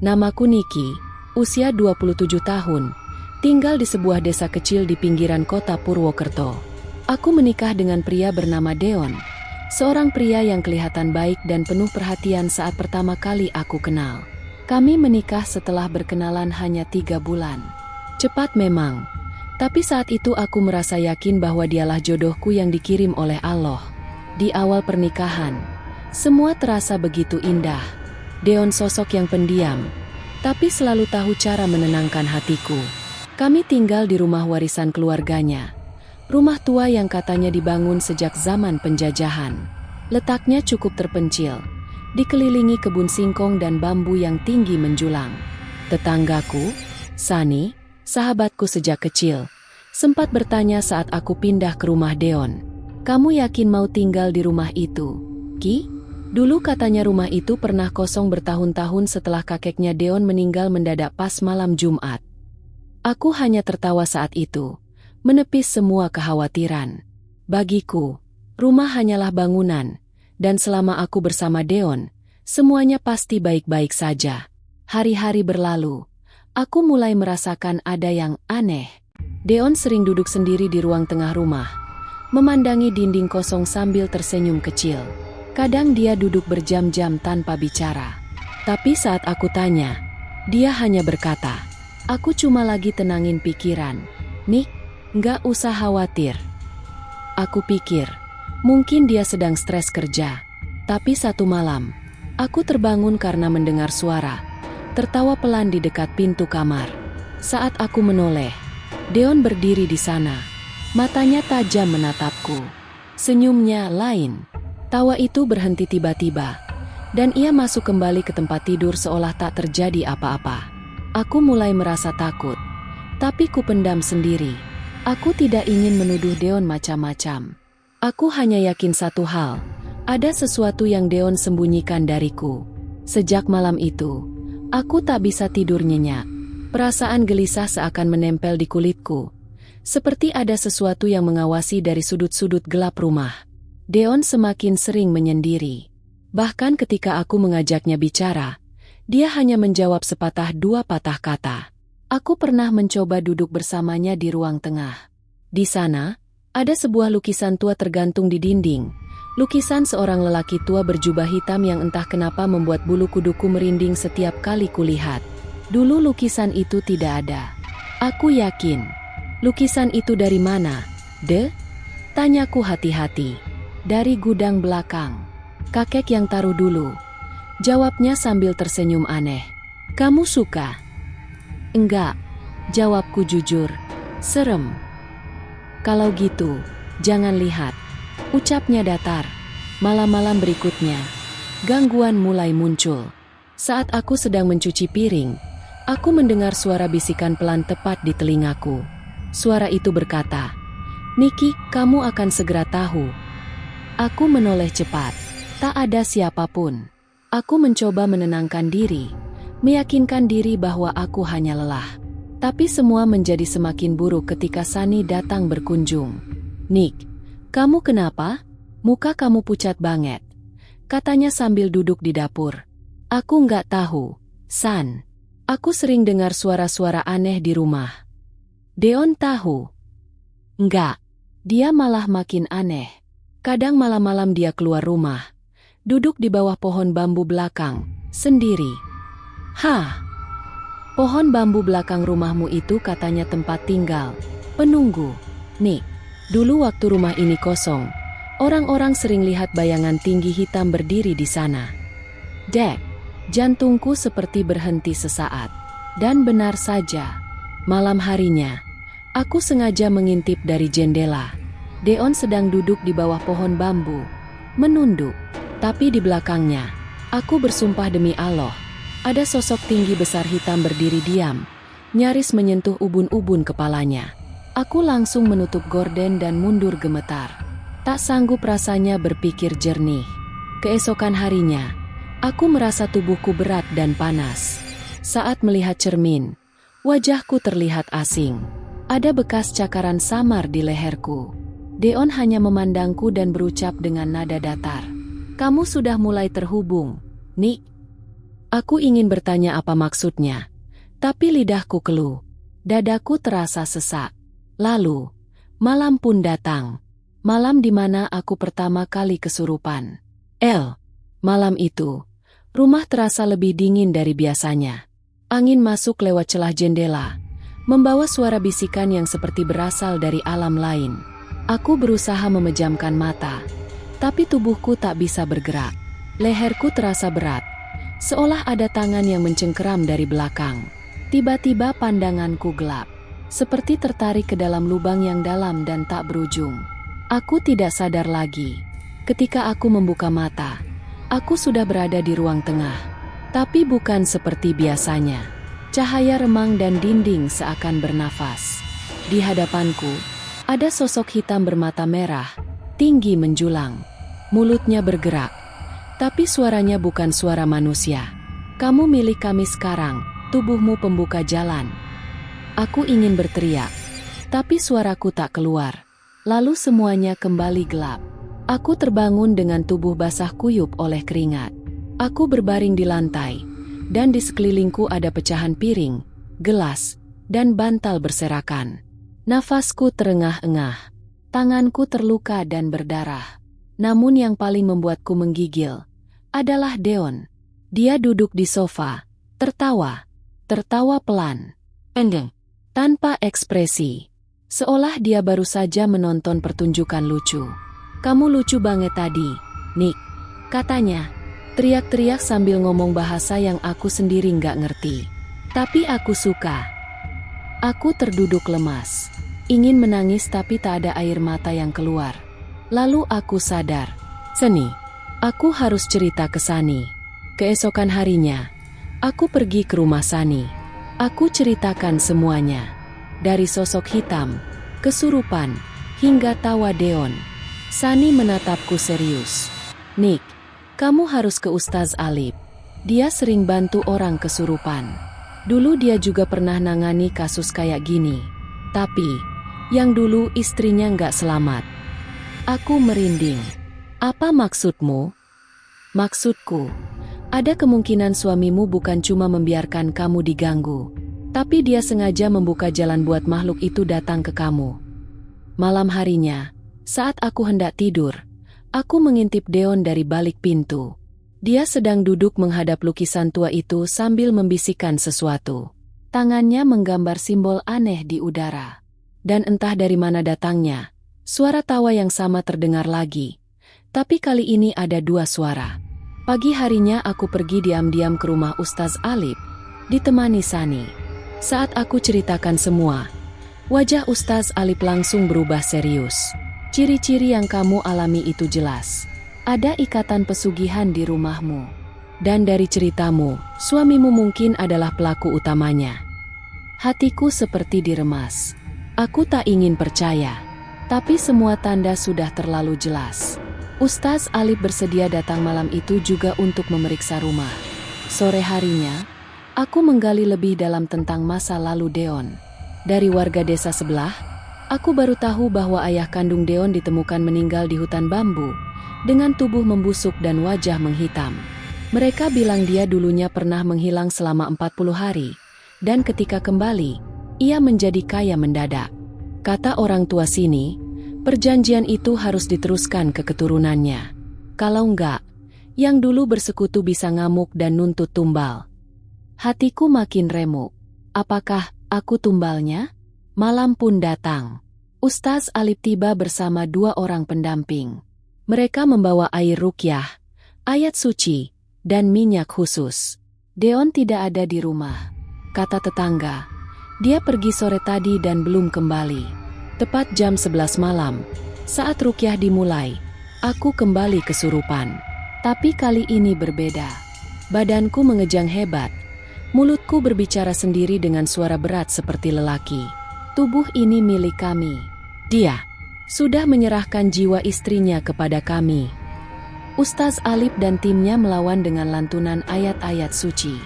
Namaku Niki, usia 27 tahun, tinggal di sebuah desa kecil di pinggiran kota Purwokerto. Aku menikah dengan pria bernama Deon, seorang pria yang kelihatan baik dan penuh perhatian saat pertama kali aku kenal. Kami menikah setelah berkenalan hanya 3 bulan. Cepat memang, tapi saat itu aku merasa yakin bahwa dialah jodohku yang dikirim oleh Allah. Di awal pernikahan, semua terasa begitu indah. Deon sosok yang pendiam, tapi selalu tahu cara menenangkan hatiku. Kami tinggal di rumah warisan keluarganya. Rumah tua yang katanya dibangun sejak zaman penjajahan. Letaknya cukup terpencil, dikelilingi kebun singkong dan bambu yang tinggi menjulang. Tetanggaku, Sani, sahabatku sejak kecil, sempat bertanya saat aku pindah ke rumah Deon. "Kamu yakin mau tinggal di rumah itu, Ki?" Dulu katanya rumah itu pernah kosong bertahun-tahun setelah kakeknya Deon meninggal mendadak pas malam Jumat. Aku hanya tertawa saat itu, menepis semua kekhawatiran. Bagiku, rumah hanyalah bangunan, dan selama aku bersama Deon, semuanya pasti baik-baik saja. Hari-hari berlalu, aku mulai merasakan ada yang aneh. Deon sering duduk sendiri di ruang tengah rumah, memandangi dinding kosong sambil tersenyum kecil. Kadang dia duduk berjam-jam tanpa bicara. Tapi saat aku tanya, dia hanya berkata, "Aku cuma lagi tenangin pikiran. Nik, nggak usah khawatir." Aku pikir, mungkin dia sedang stres kerja. Tapi satu malam, aku terbangun karena mendengar suara tertawa pelan di dekat pintu kamar. Saat aku menoleh, Deon berdiri di sana. Matanya tajam menatapku. Senyumnya lain. Tawa itu berhenti tiba-tiba, dan ia masuk kembali ke tempat tidur seolah tak terjadi apa-apa. Aku mulai merasa takut, tapi kupendam sendiri. Aku tidak ingin menuduh Deon macam-macam. Aku hanya yakin satu hal, ada sesuatu yang Deon sembunyikan dariku. Sejak malam itu, aku tak bisa tidur nyenyak. Perasaan gelisah seakan menempel di kulitku, seperti ada sesuatu yang mengawasi dari sudut-sudut gelap rumah. Deon semakin sering menyendiri. Bahkan ketika aku mengajaknya bicara, dia hanya menjawab sepatah dua patah kata. Aku pernah mencoba duduk bersamanya di ruang tengah. Di sana, ada sebuah lukisan tua tergantung di dinding. Lukisan seorang lelaki tua berjubah hitam yang entah kenapa membuat bulu kuduku merinding setiap kali kulihat. Dulu lukisan itu tidak ada. Aku yakin. Lukisan itu dari mana, De? Tanyaku hati-hati. "Dari gudang belakang. Kakek yang taruh dulu," jawabnya sambil tersenyum aneh. "Kamu suka?" "Enggak," jawabku jujur. "Serem." "Kalau gitu, jangan lihat," ucapnya datar. Malam-malam berikutnya, gangguan mulai muncul. Saat aku sedang mencuci piring, aku mendengar suara bisikan pelan tepat di telingaku. Suara itu berkata, "Niki, kamu akan segera tahu." Aku menoleh cepat. Tak ada siapapun. Aku mencoba menenangkan diri, meyakinkan diri bahwa aku hanya lelah. Tapi semua menjadi semakin buruk ketika Sani datang berkunjung. "Nik, kamu kenapa? Muka kamu pucat banget," katanya sambil duduk di dapur. "Aku nggak tahu, San. Aku sering dengar suara-suara aneh di rumah." Deon tahu. Enggak, dia malah makin aneh. Kadang malam-malam dia keluar rumah, duduk di bawah pohon bambu belakang, sendiri. "Hah? Pohon bambu belakang rumahmu itu katanya tempat tinggal penunggu." "Nih, dulu waktu rumah ini kosong, orang-orang sering lihat bayangan tinggi hitam berdiri di sana." Dek, jantungku seperti berhenti sesaat. Dan benar saja, malam harinya, aku sengaja mengintip dari jendela. Deon sedang duduk di bawah pohon bambu, menunduk. Tapi di belakangnya, aku bersumpah demi Allah, ada sosok tinggi besar hitam berdiri diam, nyaris menyentuh ubun-ubun kepalanya. Aku langsung menutup gorden dan mundur gemetar. Tak sanggup rasanya berpikir jernih. Keesokan harinya, aku merasa tubuhku berat dan panas. Saat melihat cermin, wajahku terlihat asing. Ada bekas cakaran samar di leherku. Deon hanya memandangku dan berucap dengan nada datar, "Kamu sudah mulai terhubung, Nik." Aku ingin bertanya apa maksudnya, tapi lidahku keluh. Dadaku terasa sesak. Lalu, malam pun datang. Malam di mana aku pertama kali kesurupan. Malam itu, rumah terasa lebih dingin dari biasanya. Angin masuk lewat celah jendela, membawa suara bisikan yang seperti berasal dari alam lain. Aku berusaha memejamkan mata, tapi tubuhku tak bisa bergerak. Leherku terasa berat, seolah ada tangan yang mencengkeram dari belakang. Tiba-tiba pandanganku gelap, seperti tertarik ke dalam lubang yang dalam dan tak berujung. Aku tidak sadar lagi. Ketika aku membuka mata, aku sudah berada di ruang tengah. Tapi bukan seperti biasanya. Cahaya remang dan dinding seakan bernafas. Di hadapanku, ada sosok hitam bermata merah, tinggi menjulang. Mulutnya bergerak, tapi suaranya bukan suara manusia. Kamu milik kami sekarang, tubuhmu pembuka jalan. Aku ingin berteriak, tapi suaraku tak keluar. Lalu semuanya kembali gelap. Aku terbangun dengan tubuh basah kuyup oleh keringat. Aku berbaring di lantai, dan di sekelilingku ada pecahan piring, gelas, dan bantal berserakan. Nafasku terengah-engah, tanganku terluka dan berdarah. Namun yang paling membuatku menggigil adalah Deon. Dia duduk di sofa, tertawa pelan, pendek, tanpa ekspresi. Seolah dia baru saja menonton pertunjukan lucu. Kamu lucu banget tadi, Nick, katanya. Teriak-teriak sambil ngomong bahasa yang aku sendiri nggak ngerti. Tapi aku suka. Aku terduduk lemas. Ingin menangis tapi tak ada air mata yang keluar. Lalu aku sadar. Seni. Aku harus cerita ke Sani. Keesokan harinya, aku pergi ke rumah Sani. Aku ceritakan semuanya. Dari sosok hitam, kesurupan, hingga tawa Deon. Sani menatapku serius. Nick, kamu harus ke Ustaz Alip. Dia sering bantu orang kesurupan. Dulu dia juga pernah nangani kasus kayak gini. Tapi, yang dulu istrinya nggak selamat. Aku merinding. Apa maksudmu? Maksudku, ada kemungkinan suamimu bukan cuma membiarkan kamu diganggu, tapi dia sengaja membuka jalan buat makhluk itu datang ke kamu. Malam harinya, saat aku hendak tidur, aku mengintip Deon dari balik pintu. Dia sedang duduk menghadap lukisan tua itu sambil membisikkan sesuatu. Tangannya menggambar simbol aneh di udara. Dan entah dari mana datangnya, suara tawa yang sama terdengar lagi. Tapi kali ini ada dua suara. Pagi harinya aku pergi diam-diam ke rumah Ustaz Alip, ditemani Sani. Saat aku ceritakan semua, wajah Ustaz Alip langsung berubah serius. Ciri-ciri yang kamu alami itu jelas. Ada ikatan pesugihan di rumahmu. Dan dari ceritamu, suamimu mungkin adalah pelaku utamanya. Hatiku seperti diremas. Aku tak ingin percaya, tapi semua tanda sudah terlalu jelas. Ustaz Alip bersedia datang malam itu juga untuk memeriksa rumah. Sore harinya, aku menggali lebih dalam tentang masa lalu Deon. Dari warga desa sebelah, aku baru tahu bahwa ayah kandung Deon ditemukan meninggal di hutan bambu, dengan tubuh membusuk dan wajah menghitam. Mereka bilang dia dulunya pernah menghilang selama 40 hari, dan ketika kembali, ia menjadi kaya mendadak. Kata orang tua sini, perjanjian itu harus diteruskan ke keturunannya. Kalau enggak, yang dulu bersekutu bisa ngamuk dan nuntut tumbal. Hatiku makin remuk. Apakah aku tumbalnya? Malam pun datang. Ustaz Alip tiba bersama dua orang pendamping. Mereka membawa air ruqyah, ayat suci, dan minyak khusus. Deon tidak ada di rumah, kata tetangga. Dia pergi sore tadi dan belum kembali. Tepat jam 11 malam, saat ruqyah dimulai, aku kembali kesurupan. Tapi kali ini berbeda. Badanku mengejang hebat. Mulutku berbicara sendiri dengan suara berat seperti lelaki. Tubuh ini milik kami. Dia sudah menyerahkan jiwa istrinya kepada kami. Ustaz Alip dan timnya melawan dengan lantunan ayat-ayat suci.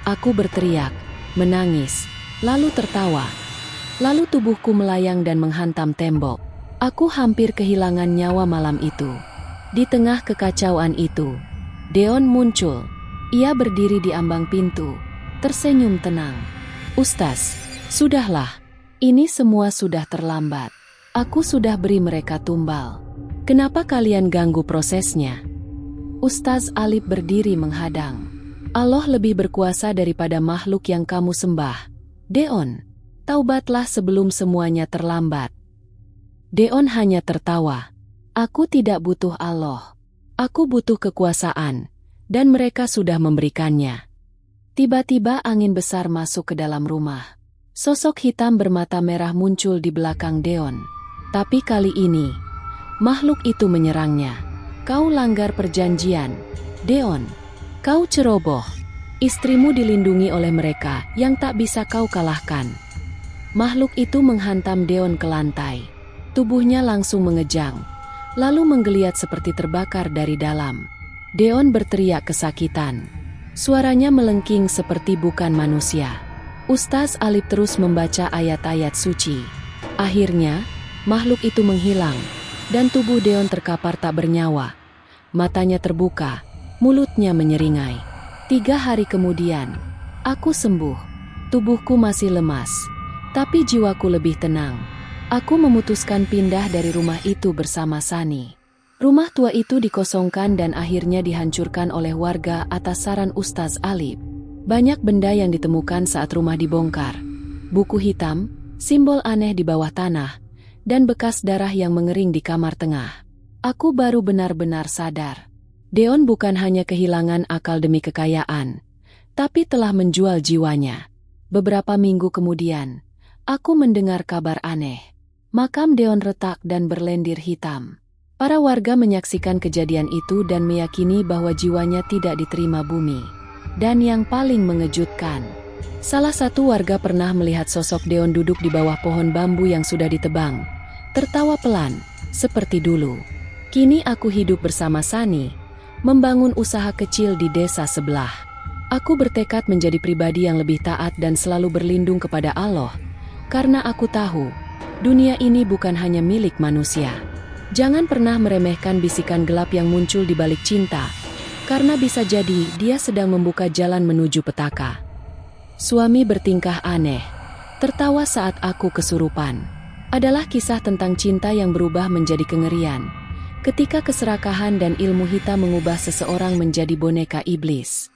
Aku berteriak, menangis, lalu tertawa. Lalu tubuhku melayang dan menghantam tembok. Aku hampir kehilangan nyawa malam itu. Di tengah kekacauan itu, Deon muncul. Ia berdiri di ambang pintu, tersenyum tenang. Ustaz, sudahlah. Ini semua sudah terlambat. Aku sudah beri mereka tumbal. Kenapa kalian ganggu prosesnya? Ustaz Alip berdiri menghadang. Allah lebih berkuasa daripada makhluk yang kamu sembah. Deon, taubatlah sebelum semuanya terlambat. Deon hanya tertawa. Aku tidak butuh Allah. Aku butuh kekuasaan, dan mereka sudah memberikannya. Tiba-tiba angin besar masuk ke dalam rumah. Sosok hitam bermata merah muncul di belakang Deon. Tapi kali ini, makhluk itu menyerangnya. Kau langgar perjanjian, Deon. Kau ceroboh. Istrimu dilindungi oleh mereka yang tak bisa kau kalahkan. Makhluk itu menghantam Deon ke lantai. Tubuhnya langsung mengejang, lalu menggeliat seperti terbakar dari dalam. Deon berteriak kesakitan. Suaranya melengking seperti bukan manusia. Ustaz Alip terus membaca ayat-ayat suci. Akhirnya, makhluk itu menghilang, dan tubuh Deon terkapar tak bernyawa. Matanya terbuka, mulutnya menyeringai. 3 hari kemudian, aku sembuh. Tubuhku masih lemas, tapi jiwaku lebih tenang. Aku memutuskan pindah dari rumah itu bersama Sani. Rumah tua itu dikosongkan dan akhirnya dihancurkan oleh warga atas saran Ustaz Alip. Banyak benda yang ditemukan saat rumah dibongkar. Buku hitam, simbol aneh di bawah tanah, dan bekas darah yang mengering di kamar tengah. Aku baru benar-benar sadar. Deon bukan hanya kehilangan akal demi kekayaan, tapi telah menjual jiwanya. Beberapa minggu kemudian, aku mendengar kabar aneh. Makam Deon retak dan berlendir hitam. Para warga menyaksikan kejadian itu dan meyakini bahwa jiwanya tidak diterima bumi. Dan yang paling mengejutkan, salah satu warga pernah melihat sosok Deon duduk di bawah pohon bambu yang sudah ditebang, tertawa pelan, seperti dulu. Kini aku hidup bersama Sani, membangun usaha kecil di desa sebelah. Aku bertekad menjadi pribadi yang lebih taat dan selalu berlindung kepada Allah, karena aku tahu, dunia ini bukan hanya milik manusia. Jangan pernah meremehkan bisikan gelap yang muncul di balik cinta, karena bisa jadi dia sedang membuka jalan menuju petaka. Suami bertingkah aneh, tertawa saat aku kesurupan. Adalah kisah tentang cinta yang berubah menjadi kengerian, ketika keserakahan dan ilmu hitam mengubah seseorang menjadi boneka iblis.